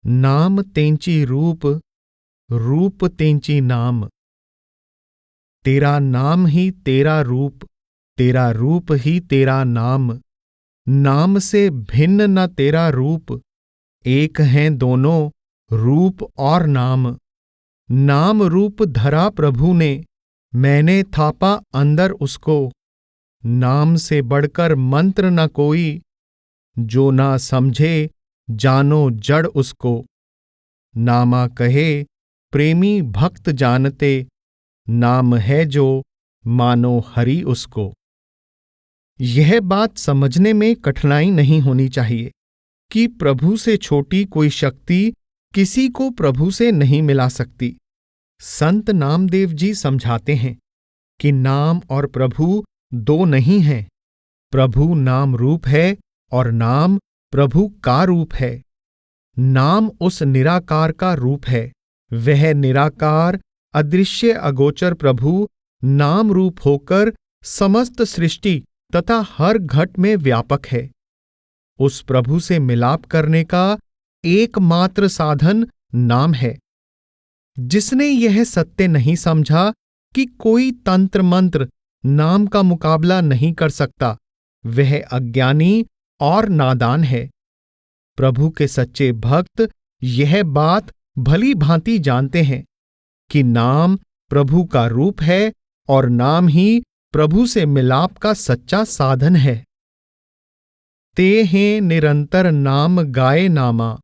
नाम तेंची रूप, रूप तेंची नाम। तेरा नाम ही तेरा रूप ही तेरा नाम। नाम से भिन्न न तेरा रूप, एक हैं दोनों रूप और नाम। नाम रूप धरा प्रभु ने, मैंने थापा अंदर उसको। नाम से बढ़कर मंत्र न कोई, जो ना समझे जानो जड़ उसको। नामा कहे प्रेमी भक्त जानते, नाम है जो मानो हरि उसको। यह बात समझने में कठिनाई नहीं होनी चाहिए कि प्रभु से छोटी कोई शक्ति किसी को प्रभु से नहीं मिला सकती। संत नामदेव जी समझाते हैं कि नाम और प्रभु दो नहीं हैं। प्रभु नाम रूप है और नाम प्रभु का रूप है। नाम उस निराकार का रूप है। वह निराकार अदृश्य अगोचर प्रभु नाम रूप होकर समस्त सृष्टि तथा हर घट में व्यापक है। उस प्रभु से मिलाप करने का एकमात्र साधन नाम है। जिसने यह सत्य नहीं समझा कि कोई तंत्र मंत्र नाम का मुकाबला नहीं कर सकता, वह अज्ञानी और नादान है। प्रभु के सच्चे भक्त यह बात भली भांति जानते हैं कि नाम प्रभु का रूप है और नाम ही प्रभु से मिलाप का सच्चा साधन है। ते हैं निरंतर नाम गाए नामा,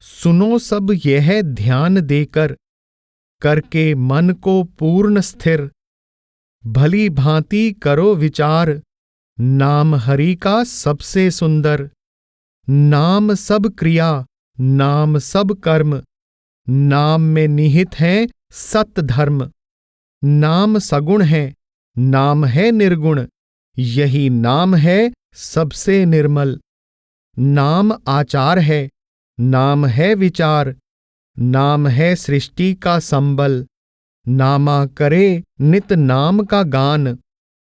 सुनो सब यह ध्यान देकर, करके मन को पूर्ण स्थिर। भली भांति करो विचार, नाम हरि का सबसे सुंदर। नाम सब क्रिया, नाम सब कर्म, नाम में निहित है सत धर्म। नाम सगुण है, नाम है निर्गुण, यही नाम है सबसे निर्मल। नाम आचार है, नाम है विचार, नाम है सृष्टि का संबल। नामा करे नित नाम का गान,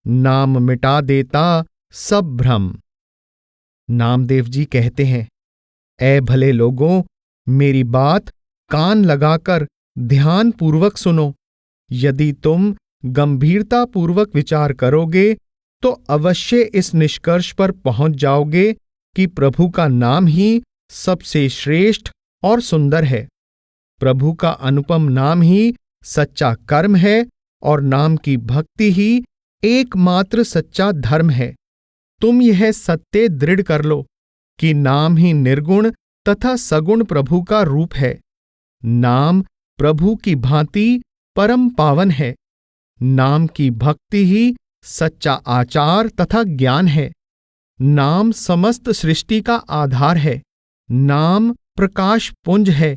नाम मिटा देता सब भ्रम। नामदेव जी कहते हैं, ऐ भले लोगों, मेरी बात कान लगाकर ध्यान पूर्वक सुनो। यदि तुम गंभीरता पूर्वक विचार करोगे तो अवश्य इस निष्कर्ष पर पहुंच जाओगे कि प्रभु का नाम ही सबसे श्रेष्ठ और सुंदर है। प्रभु का अनुपम नाम ही सच्चा कर्म है और नाम की भक्ति ही एकमात्र सच्चा धर्म है। तुम यह सत्य दृढ़ कर लो कि नाम ही निर्गुण तथा सगुण प्रभु का रूप है। नाम प्रभु की भांति परम पावन है। नाम की भक्ति ही सच्चा आचार तथा ज्ञान है। नाम समस्त सृष्टि का आधार है। नाम प्रकाश पुंज है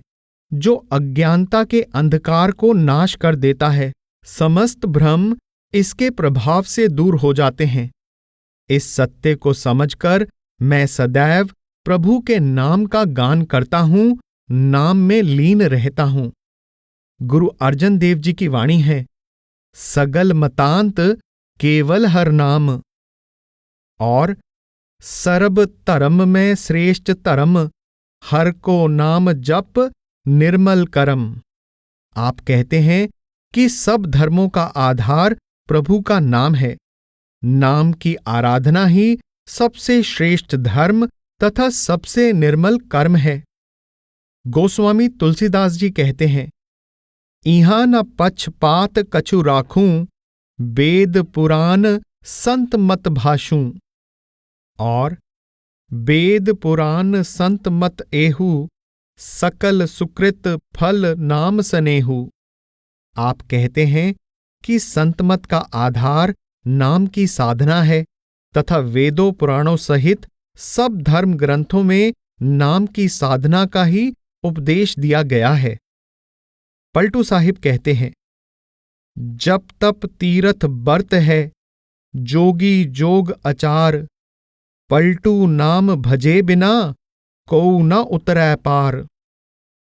जो अज्ञानता के अंधकार को नाश कर देता है। समस्त भ्रम इसके प्रभाव से दूर हो जाते हैं। इस सत्य को समझकर मैं सदैव प्रभु के नाम का गान करता हूं, नाम में लीन रहता हूं। गुरु अर्जन देव जी की वाणी है, सगल मतांत केवल हर नाम, और सर्ब धर्म में श्रेष्ठ धर्म, हर को नाम जप निर्मल करम। आप कहते हैं कि सब धर्मों का आधार प्रभु का नाम है। नाम की आराधना ही सबसे श्रेष्ठ धर्म तथा सबसे निर्मल कर्म है। गोस्वामी तुलसीदास जी कहते हैं, इहां न पक्षपात कछु राखूं, वेद पुराण संत मत भाषूं। और वेद पुराण संत मत एहू, सकल सुकृत फल नाम सनेहू। आप कहते हैं कि संत मत का आधार नाम की साधना है तथा वेदों पुराणों सहित सब धर्म ग्रंथों में नाम की साधना का ही उपदेश दिया गया है। पलटू साहिब कहते हैं, जप तप तीरथ बर्त है, जोगी जोग अचार, पलटू नाम भजे बिना कोउ न उतरै पार।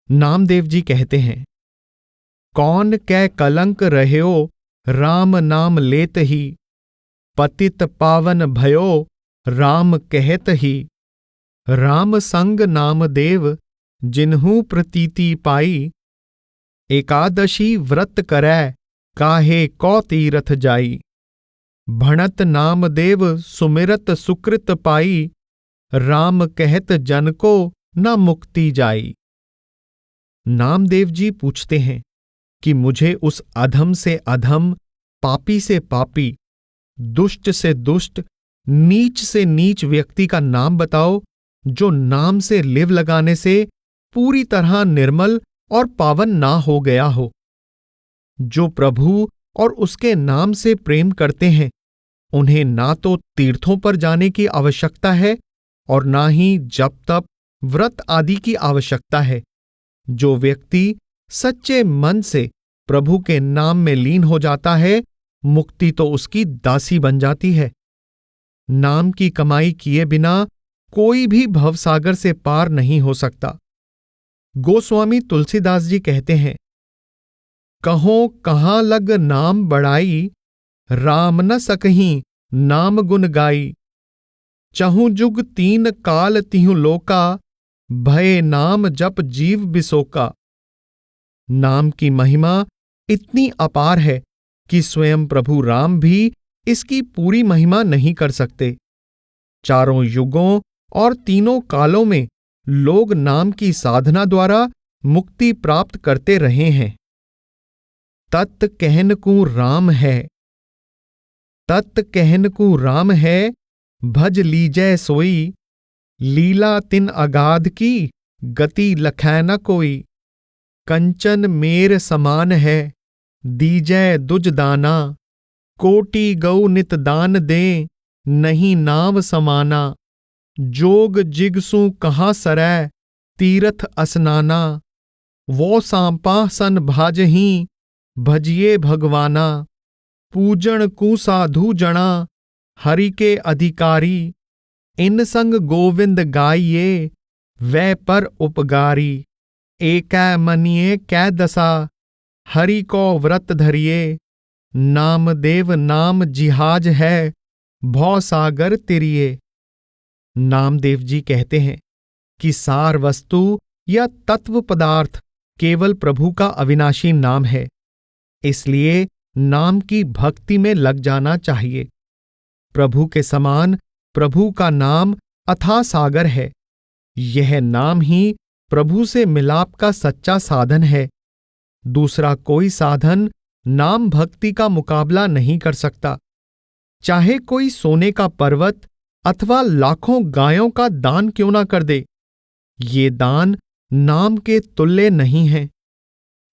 नामदेव जी कहते हैं, कौन कै कलंक रह्यो राम नाम लेत ही, पतित पावन भयो राम कहत ही। राम संग नाम देव, जिन्हू प्रतीति पाई। एकादशी व्रत करै, काहे कौ तीरथ जाई। भणत नामदेव सुमिरत सुकृत पाई। राम कहत जन को न मुक्ति जाई। नामदेव जी पूछते हैं कि मुझे उस अधम से अधम, पापी से पापी, दुष्ट से दुष्ट, नीच से नीच व्यक्ति का नाम बताओ जो नाम से लिव लगाने से पूरी तरह निर्मल और पावन ना हो गया हो। जो प्रभु और उसके नाम से प्रेम करते हैं उन्हें ना तो तीर्थों पर जाने की आवश्यकता है और ना ही जप तप व्रत आदि की आवश्यकता है। जो व्यक्ति सच्चे मन से प्रभु के नाम में लीन हो जाता है, मुक्ति तो उसकी दासी बन जाती है। नाम की कमाई किए बिना कोई भी भवसागर से पार नहीं हो सकता। गोस्वामी तुलसीदास जी कहते हैं, कहो कहाँ लग नाम बढ़ाई, राम न सकहीं नाम गुण गाई। चहु जुग तीन काल तिहु लोका, भय नाम जप जीव बिसोका। नाम की महिमा इतनी अपार है कि स्वयं प्रभु राम भी इसकी पूरी महिमा नहीं कर सकते। चारों युगों और तीनों कालों में लोग नाम की साधना द्वारा मुक्ति प्राप्त करते रहे हैं। तत् कहन को राम है, तत् कहन को राम है, भज लीजै सोई। लीला तिन अगाध की, गति लखै न कोई। कंचन मेर समान है, दीजै दुज दाना। कोटि गौ नित दान दे, नहीं नाम समाना। जोग जिगसु कहाँ सरै, तीरथ असनाना। वो सांपा सन भाजहीं, भजिए भगवाना। पूजन कु साधु जना, हरि के अधिकारी। इन संग गोविंद गाइये, वै पर उपगारी। एकै मनिए कै दशा, हरि को व्रत धरिए। नामदेव नाम जिहाज है, भव सागर तिरिये। नामदेव जी कहते हैं कि सार वस्तु या तत्व पदार्थ केवल प्रभु का अविनाशी नाम है, इसलिए नाम की भक्ति में लग जाना चाहिए। प्रभु के समान प्रभु का नाम अथाह सागर है। यह नाम ही प्रभु से मिलाप का सच्चा साधन है। दूसरा कोई साधन नाम भक्ति का मुकाबला नहीं कर सकता। चाहे कोई सोने का पर्वत अथवा लाखों गायों का दान क्यों ना कर दे, ये दान नाम के तुल्य नहीं है।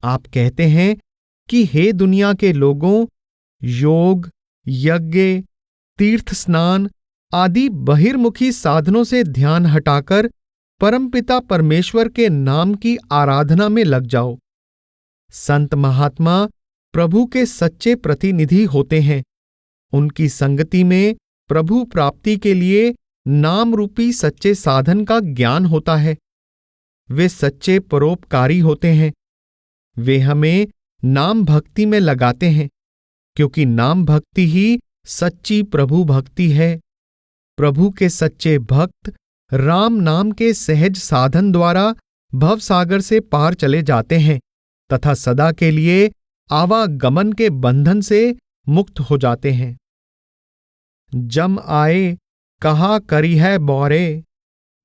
आप कहते हैं कि हे दुनिया के लोगों, योग, यज्ञ, तीर्थ स्नान आदि बहिर्मुखी साधनों से ध्यान हटाकर परमपिता परमेश्वर के नाम की आराधना में लग जाओ। संत महात्मा प्रभु के सच्चे प्रतिनिधि होते हैं। उनकी संगति में प्रभु प्राप्ति के लिए नाम रूपी सच्चे साधन का ज्ञान होता है। वे सच्चे परोपकारी होते हैं। वे हमें नाम भक्ति में लगाते हैं, क्योंकि नाम भक्ति ही सच्ची प्रभु भक्ति है। प्रभु के सच्चे भक्त राम नाम के सहज साधन द्वारा भवसागर से पार चले जाते हैं तथा सदा के लिए आवागमन के बंधन से मुक्त हो जाते हैं। जम आए कहा करी है बौरे,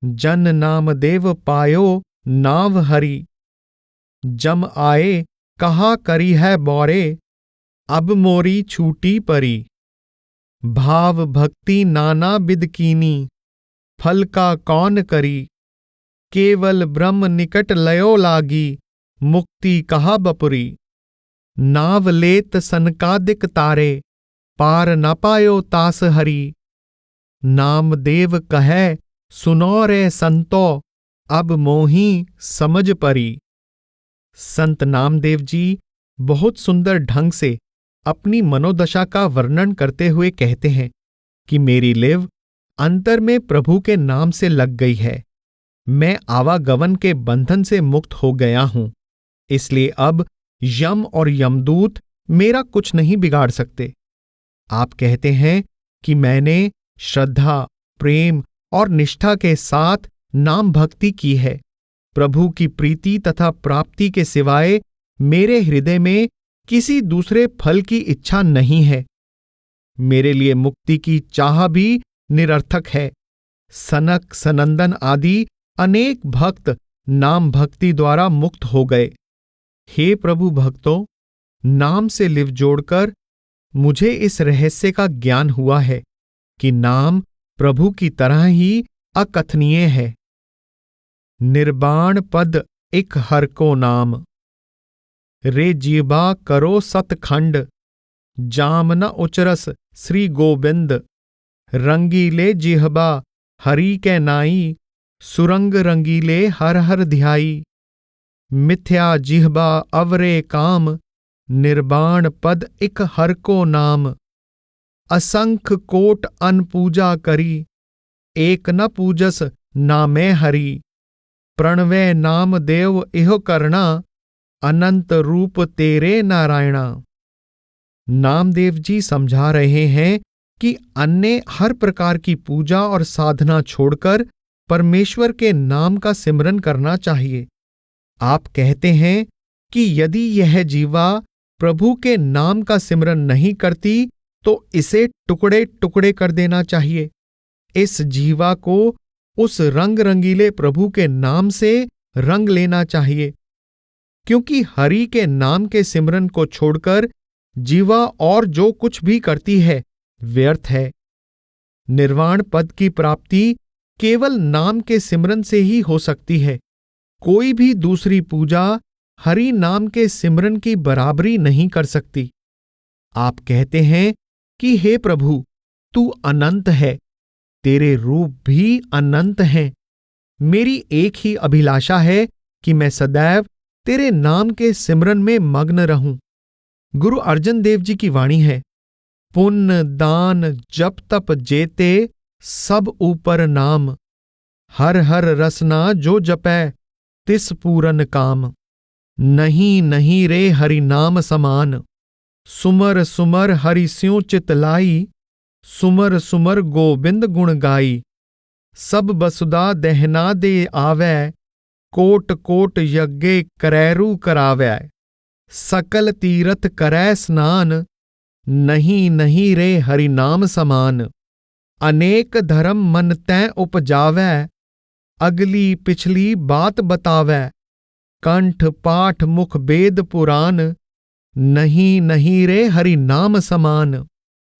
जन नाम देव पायो नाव हरि। जम आए कहा करी है बौरे, अब मोरी छूटी परी। भाव भक्ति नाना बिद कीनी, फल का कौन करी। केवल ब्रह्म निकट लयो लागी, मुक्ति कहा बपुरी। नाव लेत सनकादिक तारे, पार न पायो तास हरि। नाम देव कहे सुनो रे संतो, अब मोही समझ परी। संत नामदेव जी बहुत सुंदर ढंग से अपनी मनोदशा का वर्णन करते हुए कहते हैं कि मेरी लिव अंतर में प्रभु के नाम से लग गई है। मैं आवागमन के बंधन से मुक्त हो गया हूं, इसलिए अब यम और यमदूत मेरा कुछ नहीं बिगाड़ सकते। आप कहते हैं कि मैंने श्रद्धा, प्रेम और निष्ठा के साथ नाम भक्ति की है, प्रभु की प्रीति तथा प्राप्ति के सिवाय मेरे हृदय में किसी दूसरे फल की इच्छा नहीं है। मेरे लिए मुक्ति की चाह भी निरर्थक है। सनक सनंदन आदि अनेक भक्त नाम भक्ति द्वारा मुक्त हो गए। हे प्रभु भक्तों, नाम से लिव जोड़कर मुझे इस रहस्य का ज्ञान हुआ है कि नाम प्रभु की तरह ही अकथनीय है। निर्वाण पद एक हर को नाम, रे जीबा करो सतखंड, जाम न उचरस श्री गोविंद, रंगीले जिहबा हरि के नाई, सुरंग रंगीले हर हर ध्याई, मिथ्या जिहबा अवरे काम, निर्वाण पद इक हर को नाम, असंख कोट अन पूजा करी, एक न पूजस नामे हरि, प्रणवे नाम देव इहो करना, अनंत रूप तेरे नारायणा। नामदेव जी समझा रहे हैं कि अन्य हर प्रकार की पूजा और साधना छोड़कर परमेश्वर के नाम का सिमरन करना चाहिए। आप कहते हैं कि यदि यह जीवा प्रभु के नाम का सिमरन नहीं करती तो इसे टुकड़े टुकड़े कर देना चाहिए। इस जीवा को उस रंग रंगीले प्रभु के नाम से रंग लेना चाहिए, क्योंकि हरि के नाम के सिमरन को छोड़कर जीवा और जो कुछ भी करती है व्यर्थ है। निर्वाण पद की प्राप्ति केवल नाम के सिमरन से ही हो सकती है। कोई भी दूसरी पूजा हरि नाम के सिमरन की बराबरी नहीं कर सकती। आप कहते हैं कि हे प्रभु, तू अनंत है, तेरे रूप भी अनंत हैं। मेरी एक ही अभिलाषा है कि मैं सदैव तेरे नाम के सिमरन में मग्न रहूं। गुरु अर्जन देव जी की वाणी है, पुण्य दान जप तप जेते सब ऊपर नाम, हर हर रसना जो जपै तिस पूरन काम, नहीं नहीं रे हरि नाम समान, सुमर सुमर हरि स्यों चित लाई, सुमर सुमर गोविंद गुण गाई, सब बसुदा दहना दे आवै, कोट कोट यज्ञ करैरु करावै, सकल तीरथ करै स्नान, नहीं नहीं रे हरि नाम समान, अनेक धर्म मन तैं उपजावै, अगली पिछली बात बतावै, कंठ पाठ मुख वेद पुराण, नहीं नहीं रे हरि नाम समान,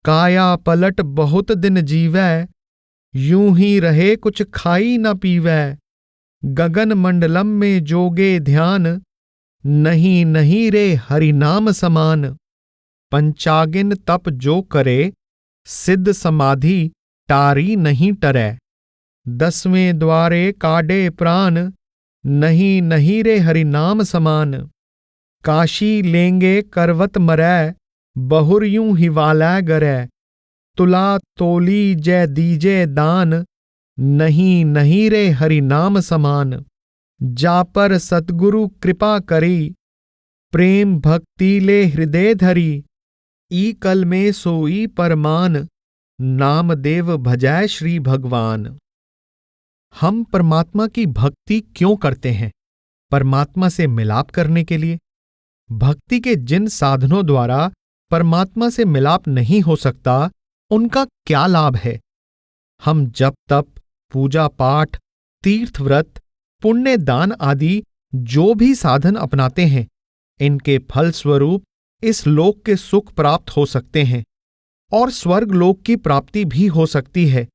काया पलट बहुत दिन जीवै, यूं ही रहे कुछ खाई न पीवै, गगन मंडलम में जोगे ध्यान, नहीं नहीं रे हरि नाम समान, पंचागिन तप जो करे, सिद्ध समाधि टारी नहीं टरै, 10वें द्वारे काढ़े प्राण, नहीं नहीं रे हरि नाम समान, काशी लेंगे करवत मरै, बहुर यूं हिवालय गरै, तुला तोली जय दीजे दान, नहीं नहीं रे हरि नाम समान, जा पर सतगुरु कृपा करी, प्रेम भक्ति ले हृदय धरी, ई कल में सोई परमान, नामदेव भजै श्री भगवान। हम परमात्मा की भक्ति क्यों करते हैं? परमात्मा से मिलाप करने के लिए। भक्ति के जिन साधनों द्वारा परमात्मा से मिलाप नहीं हो सकता, उनका क्या लाभ है? हम जप तप, पूजा पाठ, तीर्थ व्रत, पुण्य दान आदि जो भी साधन अपनाते हैं, इनके फल स्वरूप इस लोक के सुख प्राप्त हो सकते हैं और स्वर्ग लोक की प्राप्ति भी हो सकती है,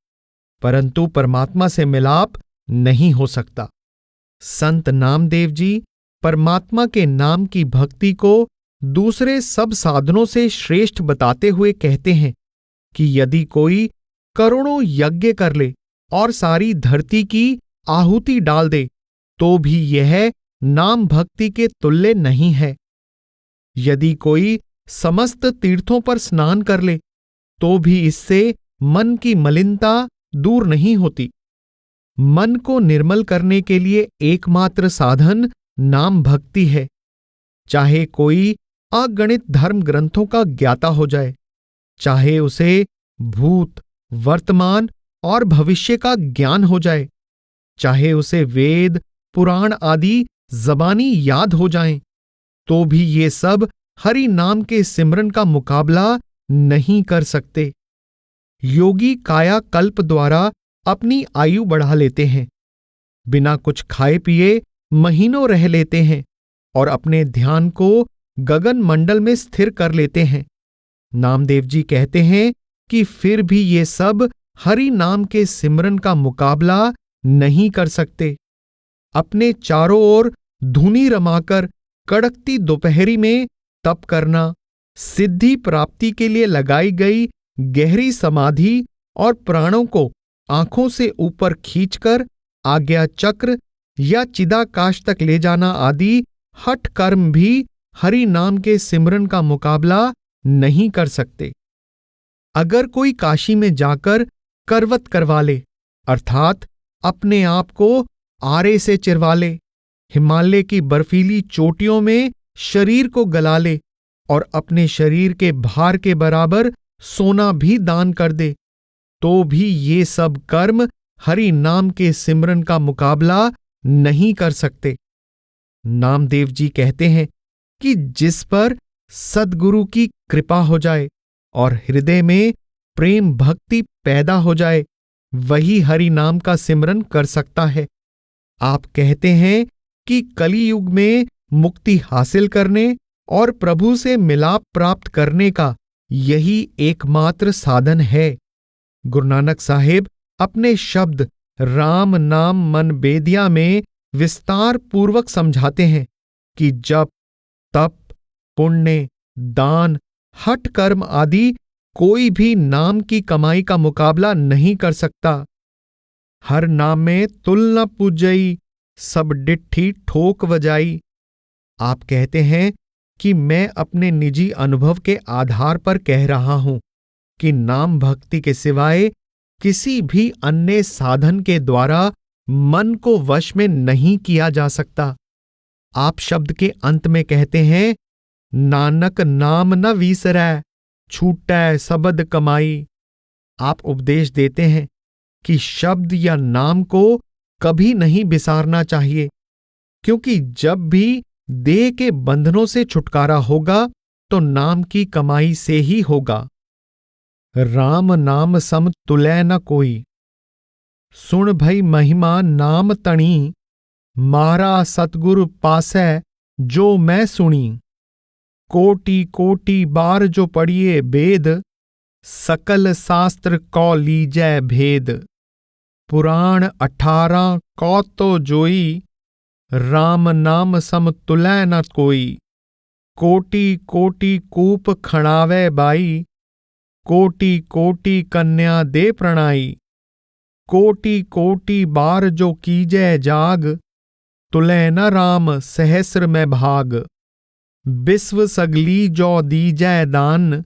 परंतु परमात्मा से मिलाप नहीं हो सकता। संत नामदेव जी परमात्मा के नाम की भक्ति को दूसरे सब साधनों से श्रेष्ठ बताते हुए कहते हैं कि यदि कोई करोड़ों यज्ञ कर ले और सारी धरती की आहुति डाल दे तो भी यह नाम भक्ति के तुल्य नहीं है। यदि कोई समस्त तीर्थों पर स्नान कर ले तो भी इससे मन की मलिनता दूर नहीं होती। मन को निर्मल करने के लिए एकमात्र साधन नाम भक्ति है। चाहे कोई अगणित धर्म ग्रंथों का ज्ञाता हो जाए, चाहे उसे भूत, वर्तमान और भविष्य का ज्ञान हो जाए, चाहे उसे वेद, पुराण आदि जबानी याद हो जाएं, तो भी ये सब हरि नाम के सिमरन का मुकाबला नहीं कर सकते। योगी काया कल्प द्वारा अपनी आयु बढ़ा लेते हैं, बिना कुछ खाए पिए महीनों रह लेते हैं और अपने ध्यान को गगन मंडल में स्थिर कर लेते हैं। नामदेव जी कहते हैं कि फिर भी ये सब हरि नाम के सिमरन का मुकाबला नहीं कर सकते। अपने चारों ओर धुनी रमाकर कड़कती दोपहरी में तप करना, सिद्धि प्राप्ति के लिए लगाई गई गहरी समाधि और प्राणों को आंखों से ऊपर खींचकर आज्ञा चक्र या चिदाकाश तक ले जाना आदि हठ कर्म भी हरि नाम के सिमरन का मुकाबला नहीं कर सकते। अगर कोई काशी में जाकर करवत करवा ले, अर्थात अपने आप को आरे से चिरवा ले, हिमालय की बर्फीली चोटियों में शरीर को गला ले और अपने शरीर के भार के बराबर सोना भी दान कर दे, तो भी ये सब कर्म हरि नाम के सिमरन का मुकाबला नहीं कर सकते। नामदेव जी कहते हैं कि जिस पर सद्गुरु की कृपा हो जाए और हृदय में प्रेम भक्ति पैदा हो जाए, वही हरि नाम का सिमरन कर सकता है। आप कहते हैं कि कलियुग में मुक्ति हासिल करने और प्रभु से मिलाप प्राप्त करने का यही एकमात्र साधन है। गुरु नानक साहेब अपने शब्द राम नाम मन बेदिया में विस्तार पूर्वक समझाते हैं कि जप, तप, पुण्य, दान, हठ कर्म आदि कोई भी नाम की कमाई का मुकाबला नहीं कर सकता। हर नाम में तुल न पूजई, सब डिट्ठी ठोक बजाई। आप कहते हैं कि मैं अपने निजी अनुभव के आधार पर कह रहा हूं कि नाम भक्ति के सिवाय किसी भी अन्य साधन के द्वारा मन को वश में नहीं किया जा सकता। आप शब्द के अंत में कहते हैं, नानक नाम न वीसरै, छूटै सबद कमाई। आप उपदेश देते हैं कि शब्द या नाम को कभी नहीं बिसारना चाहिए, क्योंकि जब भी देह के बंधनों से छुटकारा होगा तो नाम की कमाई से ही होगा। राम नाम सम तुलै न कोई, सुन भई महिमा नाम तणी, मारा सतगुरु पासै जो मैं सुनी। कोटि कोटि बार जो पढ़िए वेद, सकल शास्त्र कौ लीजै भेद। पुराण 18 कौ तो जोई, राम नाम सम तुलै न कोई। कोटि कोटि कूप खणावै बाई, कोटि कोटि कन्या दे प्रणाई। कोटि कोटि बार जो कीजै जाग, तुलै न राम सहस्र में भाग। विश्व सगली जो दीजै दान,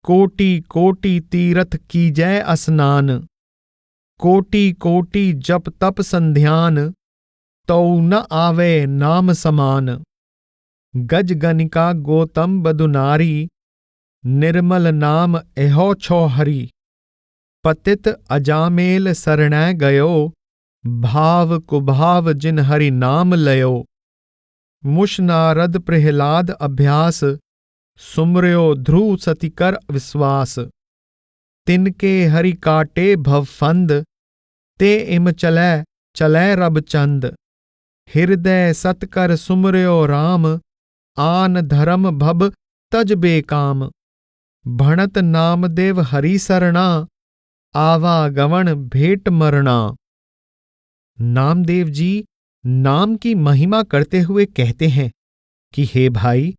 कोटि कोटि तीरथ कीजै स्नान। कोटि कोटि जप तप संध्यान, तौ न आवे नाम समान। गज गनिका गौतम बदुनारी, निर्मल नाम एहो छो हरि। पतित अजामेल शरणै गयो, भाव कुभाव जिन हरि नाम लयो। मुश नारद प्रहलाद अभ्यास, सुमर्यो ध्रुव सति कर विश्वास। तिनके हरि काटे भवफंद, ते इम चलै चलै रब चंद। हृदय सतकर सुमर्यो राम, आन धर्म भब तज बेकाम। भणत नामदेव हरि सरना, आवागमन भेंट मरना। नामदेव जी नाम की महिमा करते हुए कहते हैं कि हे भाई,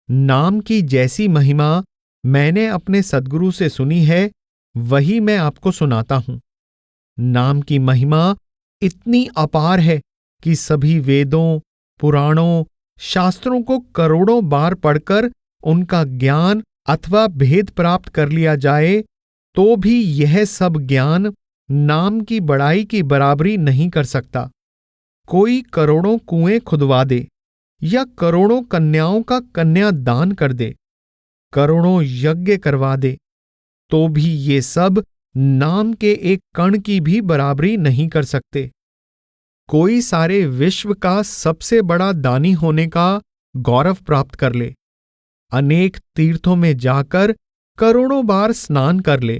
नाम की जैसी महिमा मैंने अपने सद्गुरु से सुनी है, वही मैं आपको सुनाता हूं। नाम की महिमा इतनी अपार है कि सभी वेदों, पुराणों, शास्त्रों को करोड़ों बार पढ़कर उनका ज्ञान अथवा भेद प्राप्त कर लिया जाए, तो भी यह सब ज्ञान नाम की बड़ाई की बराबरी नहीं कर सकता। कोई करोड़ों कुएं खुदवा दे या करोड़ों कन्याओं का कन्या दान कर दे, करोड़ों यज्ञ करवा दे, तो भी ये सब नाम के एक कण की भी बराबरी नहीं कर सकते। कोई सारे विश्व का सबसे बड़ा दानी होने का गौरव प्राप्त कर ले, अनेक तीर्थों में जाकर करोड़ों बार स्नान कर ले,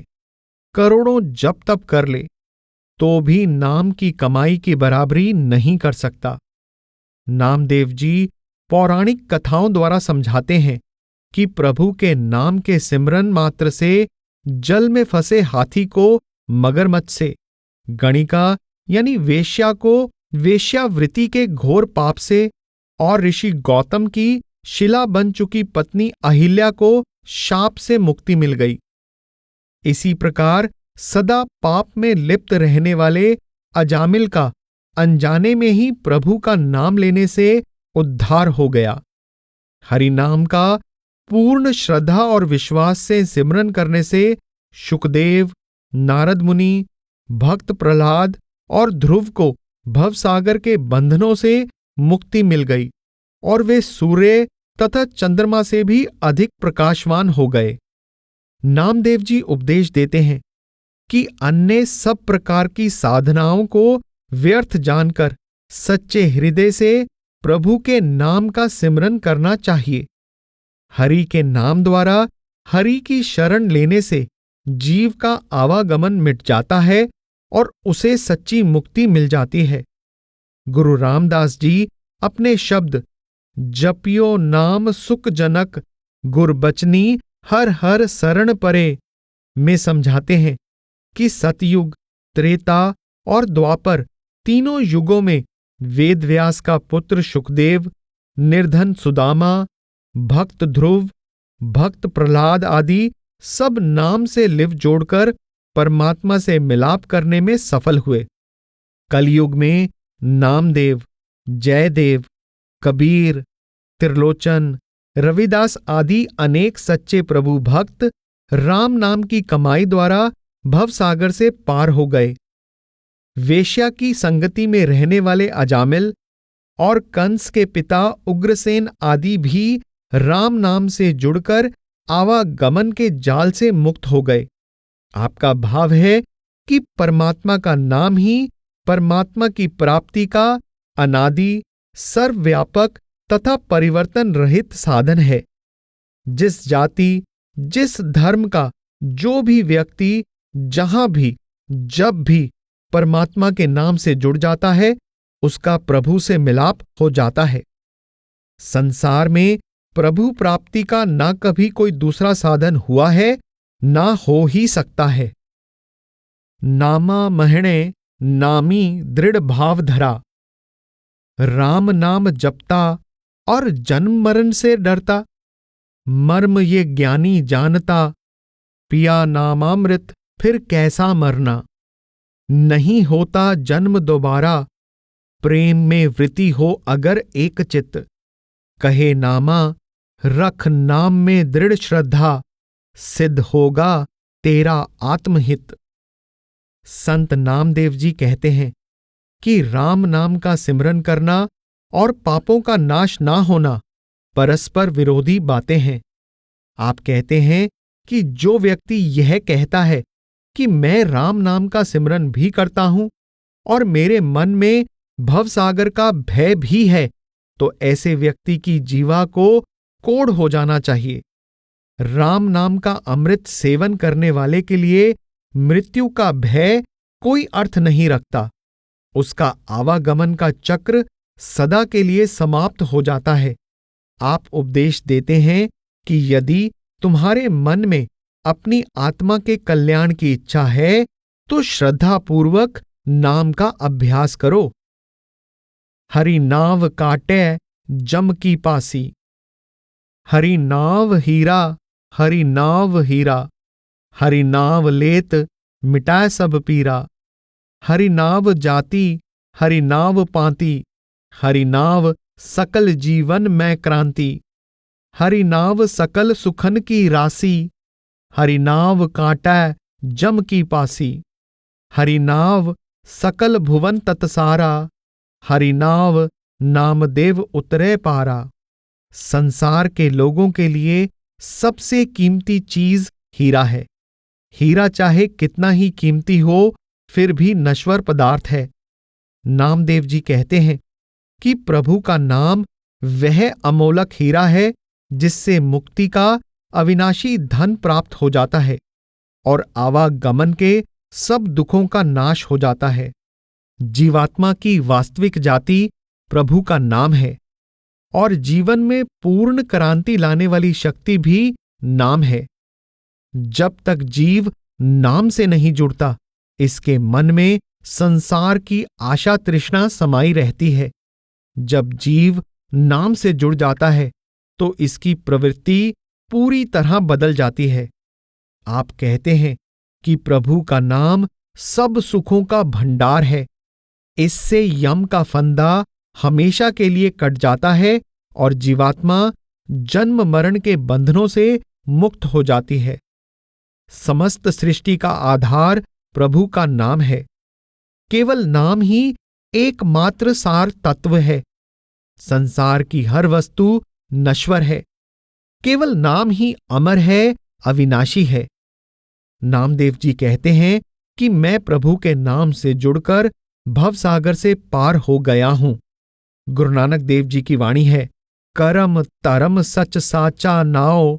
करोड़ों जप तप कर ले, तो भी नाम की कमाई की बराबरी नहीं कर सकता। नामदेव जी पौराणिक कथाओं द्वारा समझाते हैं कि प्रभु के नाम के सिमरन मात्र से जल में फंसे हाथी को मगरमच्छ से, गणिका यानी वेश्या को वेश्यावृत्ति के घोर पाप से, और ऋषि गौतम की शिला बन चुकी पत्नी अहिल्या को शाप से मुक्ति मिल गई। इसी प्रकार सदा पाप में लिप्त रहने वाले अजामिल का अनजाने में ही प्रभु का नाम लेने से उद्धार हो गया। हरि नाम का पूर्ण श्रद्धा और विश्वास से सिमरन करने से शुकदेव, नारद मुनि, भक्त प्रहलाद और ध्रुव को भवसागर के बंधनों से मुक्ति मिल गई और वे सूर्य तथा चंद्रमा से भी अधिक प्रकाशवान हो गए। नामदेव जी उपदेश देते हैं कि अन्य सब प्रकार की साधनाओं को व्यर्थ जानकर सच्चे हृदय से प्रभु के नाम का सिमरन करना चाहिए। हरि के नाम द्वारा हरि की शरण लेने से जीव का आवागमन मिट जाता है और उसे सच्ची मुक्ति मिल जाती है। गुरु रामदास जी अपने शब्द जपियो नाम सुखजनक गुरबचनी हर हर शरण परे में समझाते हैं कि सतयुग, त्रेता और द्वापर तीनों युगों में वेदव्यास का पुत्र शुकदेव, निर्धन सुदामा, भक्त ध्रुव, भक्त प्रहलाद आदि सब नाम से लिव जोड़कर परमात्मा से मिलाप करने में सफल हुए। कलयुग में नामदेव, जयदेव, कबीर, त्रिलोचन, रविदास आदि अनेक सच्चे प्रभु भक्त राम नाम की कमाई द्वारा भवसागर से पार हो गए। वेश्या की संगति में रहने वाले अजामिल और कंस के पिता उग्रसेन आदि भी राम नाम से जुड़कर आवागमन के जाल से मुक्त हो गए। आपका भाव है कि परमात्मा का नाम ही परमात्मा की प्राप्ति का अनादि, सर्वव्यापक तथा परिवर्तन रहित साधन है। जिस जाति, जिस धर्म का जो भी व्यक्ति जहां भी जब भी परमात्मा के नाम से जुड़ जाता है, उसका प्रभु से मिलाप हो जाता है। संसार में प्रभु प्राप्ति का ना कभी कोई दूसरा साधन हुआ है, ना हो ही सकता है। नामा महणे नामी दृढ़ भाव धरा, राम नाम जपता और जन्म मरण से डरता, मर्म ये ज्ञानी जानता, पिया नामामृत फिर कैसा मरना, नहीं होता जन्म दोबारा, प्रेम में वृत्ति हो अगर एक चित्त, कहे नामा रख नाम में दृढ़ श्रद्धा, सिद्ध होगा तेरा आत्महित। संत नामदेव जी कहते हैं कि राम नाम का सिमरन करना और पापों का नाश ना होना परस्पर विरोधी बातें हैं। आप कहते हैं कि जो व्यक्ति यह कहता है कि मैं राम नाम का सिमरन भी करता हूं और मेरे मन में भवसागर का भय भी है, तो ऐसे व्यक्ति की जीवा को कोढ़ हो जाना चाहिए। राम नाम का अमृत सेवन करने वाले के लिए मृत्यु का भय कोई अर्थ नहीं रखता। उसका आवागमन का चक्र सदा के लिए समाप्त हो जाता है। आप उपदेश देते हैं कि यदि तुम्हारे मन में अपनी आत्मा के कल्याण की इच्छा है, तो श्रद्धापूर्वक नाम का अभ्यास करो। हरि नाव काटे जम की पासी, हरि नाव हीरा, हरि नाव हीरा, हरि नाव लेत मिटाए सब पीरा, हरि नाव जाति, हरि नाव पाती, हरि नाव सकल जीवन में क्रांति, हरि नाव सकल सुखन की राशि, हरि नाव काटै जम की पासी, हरि नाव सकल भुवन तत्सारा, हरि नाव नामदेव उतरे पारा। संसार के लोगों के लिए सबसे कीमती चीज हीरा है। हीरा चाहे कितना ही कीमती हो, फिर भी नश्वर पदार्थ है। नामदेव जी कहते हैं कि प्रभु का नाम वह अमोलक हीरा है जिससे मुक्ति का अविनाशी धन प्राप्त हो जाता है और आवागमन के सब दुखों का नाश हो जाता है। जीवात्मा की वास्तविक जाति प्रभु का नाम है और जीवन में पूर्ण क्रांति लाने वाली शक्ति भी नाम है। जब तक जीव नाम से नहीं जुड़ता, इसके मन में संसार की आशा तृष्णा समाई रहती है। जब जीव नाम से जुड़ जाता है तो इसकी प्रवृत्ति पूरी तरह बदल जाती है। आप कहते हैं कि प्रभु का नाम सब सुखों का भंडार है। इससे यम का फंदा हमेशा के लिए कट जाता है और जीवात्मा जन्म मरण के बंधनों से मुक्त हो जाती है। समस्त सृष्टि का आधार प्रभु का नाम है। केवल नाम ही एकमात्र सार तत्व है। संसार की हर वस्तु नश्वर है, केवल नाम ही अमर है, अविनाशी है। नामदेव जी कहते हैं कि मैं प्रभु के नाम से जुड़कर भवसागर से पार हो गया हूं। गुरु नानक देव जी की वाणी है, करम तरम सच साचा नाओ,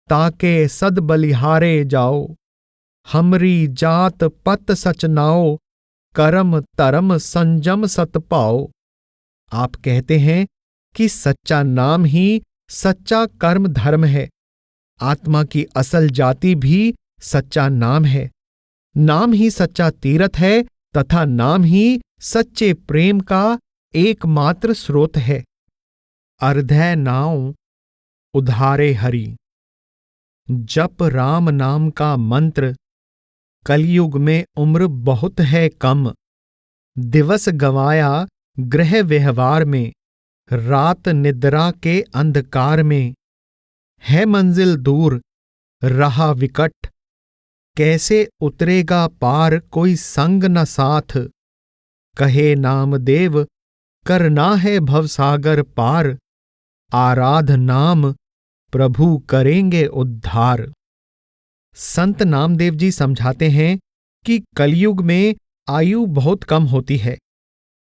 ताके सद बलिहारे जाओ। हमरी जात पत सच नाओ, करम तरम संजम सत पाओ। आप कहते हैं कि सच्चा नाम ही सच्चा कर्म धर्म है। आत्मा की असल जाति भी सच्चा नाम है। नाम ही सच्चा तीर्थ है तथा नाम ही सच्चे प्रेम का एकमात्र स्रोत है। अर्धय नाव उधारे हरि। जप राम नाम का मंत्र। कलयुग में उम्र बहुत है कम। दिवस गवाया गृह व्यवहार में, रात निद्रा के अंधकार में। है मंजिल दूर, रहा विकट, कैसे उतरेगा पार कोई संग न साथ। कहे नामदेव करना है भवसागर पार, आराध नाम प्रभु करेंगे उद्धार। संत नामदेव जी समझाते हैं कि कलयुग में आयु बहुत कम होती है।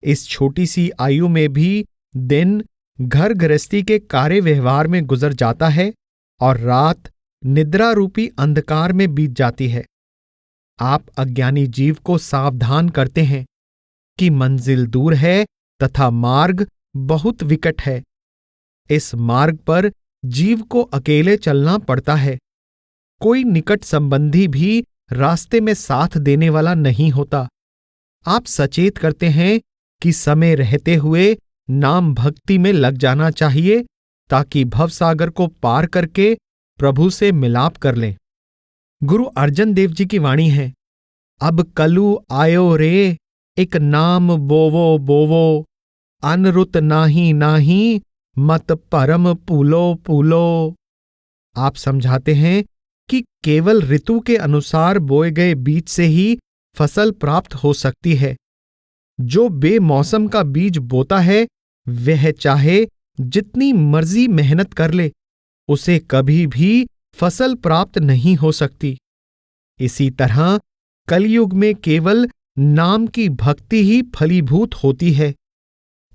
इस छोटी सी आयु में भी दिन घर गृहस्थी के कार्य व्यवहार में गुजर जाता है और रात निद्रा रूपी अंधकार में बीत जाती है। आप अज्ञानी जीव को सावधान करते हैं कि मंजिल दूर है तथा मार्ग बहुत विकट है। इस मार्ग पर जीव को अकेले चलना पड़ता है। कोई निकट संबंधी भी रास्ते में साथ देने वाला नहीं होता। आप सचेत करते हैं कि समय रहते हुए नाम भक्ति में लग जाना चाहिए ताकि भवसागर को पार करके प्रभु से मिलाप कर लें। गुरु अर्जन देव जी की वाणी है, अब कलु आयो रे, एक नाम बोवो बोवो, अनरुत नाही नाही, मत परम पूलो पूलो। आप समझाते हैं कि केवल ऋतु के अनुसार बोए गए बीज से ही फसल प्राप्त हो सकती है। जो बेमौसम का बीज बोता है वह चाहे जितनी मर्जी मेहनत कर ले, उसे कभी भी फसल प्राप्त नहीं हो सकती। इसी तरह कलयुग में केवल नाम की भक्ति ही फलीभूत होती है।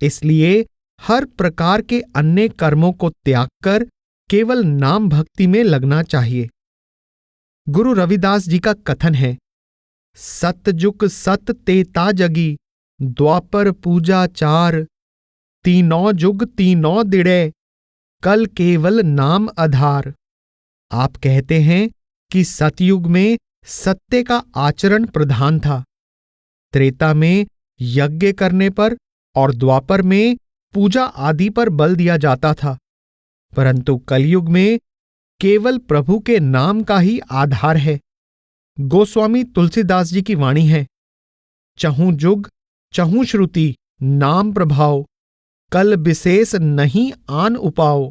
इसलिए हर प्रकार के अन्य कर्मों को त्याग कर केवल नाम भक्ति में लगना चाहिए। गुरु रविदास जी का कथन है, सतजुग सत तेता जगी, द्वापर पूजा चार, तीनों जुग तीनों दिड़े, कल केवल नाम आधार। आप कहते हैं कि सतयुग में सत्य का आचरण प्रधान था, त्रेता में यज्ञ करने पर और द्वापर में पूजा आदि पर बल दिया जाता था, परंतु कलयुग में केवल प्रभु के नाम का ही आधार है। गोस्वामी तुलसीदास जी की वाणी है, चहु जुग चहु श्रुति नाम प्रभाव, कल विशेष नहीं आन उपाओ।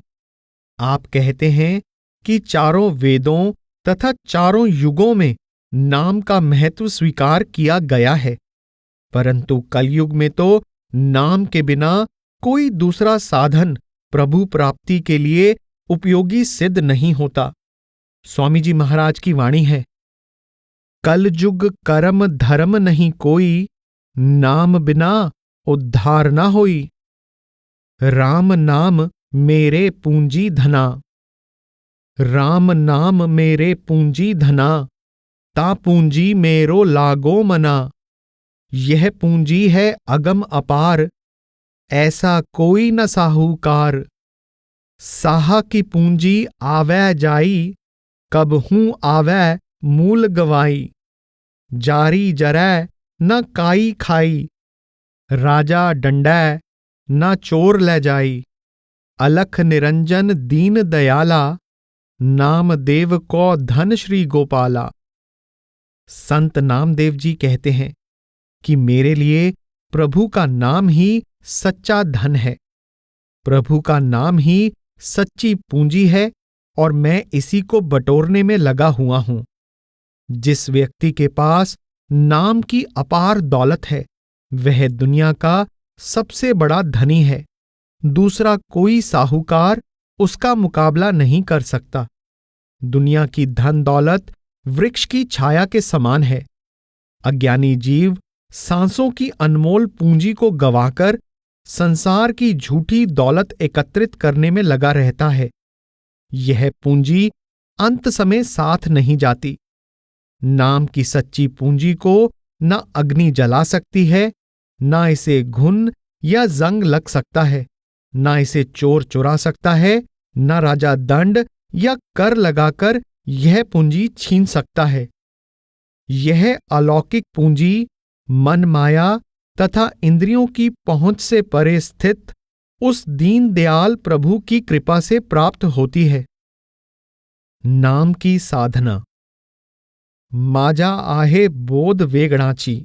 आप कहते हैं कि चारों वेदों तथा चारों युगों में नाम का महत्व स्वीकार किया गया है, परंतु कलयुग में तो नाम के बिना कोई दूसरा साधन प्रभु प्राप्ति के लिए उपयोगी सिद्ध नहीं होता। स्वामी जी महाराज की वाणी है, कल जुग कर्म धर्म नहीं कोई, नाम बिना उद्धार न होई। राम नाम मेरे पूंजी धना, राम नाम मेरे पूंजी धना, ता पूंजी मेरो लागो मना। यह पूंजी है अगम अपार, ऐसा कोई न साहूकार। साहा की पूंजी आवे जाई, कबहूं आवे मूल गवाई। जारी जरै न काई खाई, राजा डंडै न चोर ले जाई। अलख निरंजन दीन दयाला, नाम देव को धन श्री गोपाला। संत नामदेव जी कहते हैं कि मेरे लिए प्रभु का नाम ही सच्चा धन है, प्रभु का नाम ही सच्ची पूंजी है और मैं इसी को बटोरने में लगा हुआ हूं। जिस व्यक्ति के पास नाम की अपार दौलत है, वह दुनिया का सबसे बड़ा धनी है। दूसरा कोई साहूकार उसका मुकाबला नहीं कर सकता। दुनिया की धन दौलत वृक्ष की छाया के समान है। अज्ञानी जीव सांसों की अनमोल पूंजी को गंवाकर संसार की झूठी दौलत एकत्रित करने में लगा रहता है। यह पूंजी अंत समय साथ नहीं जाती। नाम की सच्ची पूंजी को न अग्नि जला सकती है, न इसे घुन या जंग लग सकता है, न इसे चोर चुरा सकता है, न राजा दंड या कर लगाकर यह पूंजी छीन सकता है। यह अलौकिक पूंजी मन माया तथा इंद्रियों की पहुंच से परे स्थित उस दीन दयाल प्रभु की कृपा से प्राप्त होती है। नाम की साधना। माजा आहे बोध वेगणाची,